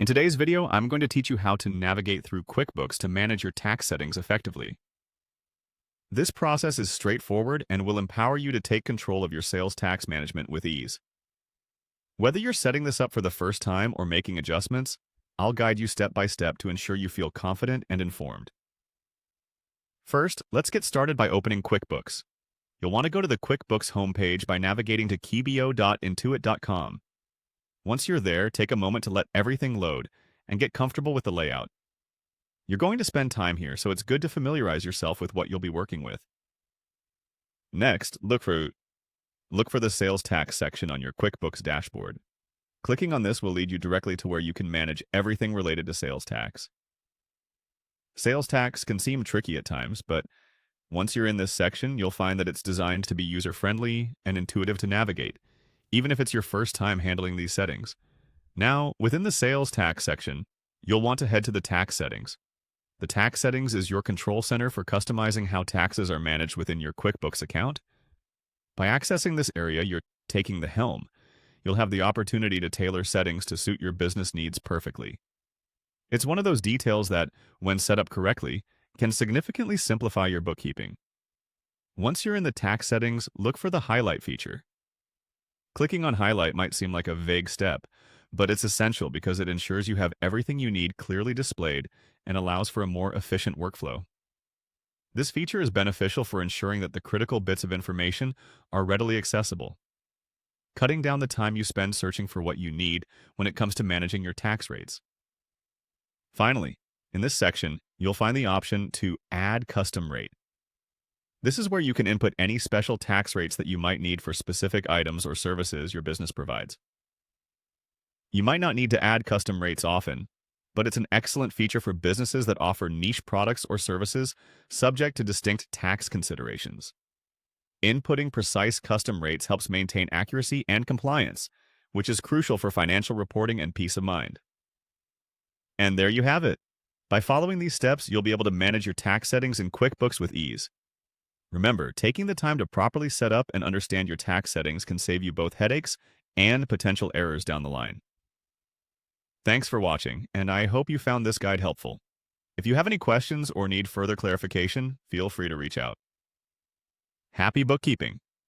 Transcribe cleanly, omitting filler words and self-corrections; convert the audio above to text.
In today's video, I'm going to teach you how to navigate through QuickBooks to manage your tax settings effectively. This process is straightforward and will empower you to take control of your sales tax management with ease. Whether you're setting this up for the first time or making adjustments, I'll guide you step by step to ensure you feel confident and informed. First, let's get started by opening QuickBooks. You'll want to go to the QuickBooks homepage by navigating to keybo.intuit.com. Once you're there, take a moment to let everything load and get comfortable with the layout. You're going to spend time here, so it's good to familiarize yourself with what you'll be working with. Next, look for the Sales Tax section on your QuickBooks dashboard. Clicking on this will lead you directly to where you can manage everything related to sales tax. Sales tax can seem tricky at times, but once you're in this section, you'll find that it's designed to be user-friendly and intuitive to navigate, even if it's your first time handling these settings. Now, within the Sales Tax section, you'll want to head to the Tax Settings. The Tax Settings is your control center for customizing how taxes are managed within your QuickBooks account. By accessing this area, you're taking the helm. You'll have the opportunity to tailor settings to suit your business needs perfectly. It's one of those details that, when set up correctly, can significantly simplify your bookkeeping. Once you're in the Tax Settings, look for the Highlight feature. Clicking on Highlight might seem like a vague step, but it's essential because it ensures you have everything you need clearly displayed and allows for a more efficient workflow. This feature is beneficial for ensuring that the critical bits of information are readily accessible, cutting down the time you spend searching for what you need when it comes to managing your tax rates. Finally, in this section, you'll find the option to Add Custom Rate. This is where you can input any special tax rates that you might need for specific items or services your business provides. You might not need to add custom rates often, but it's an excellent feature for businesses that offer niche products or services subject to distinct tax considerations. Inputting precise custom rates helps maintain accuracy and compliance, which is crucial for financial reporting and peace of mind. And there you have it. By following these steps, you'll be able to manage your tax settings in QuickBooks with ease. Remember, taking the time to properly set up and understand your tax settings can save you both headaches and potential errors down the line. Thanks for watching, and I hope you found this guide helpful. If you have any questions or need further clarification, feel free to reach out. Happy bookkeeping!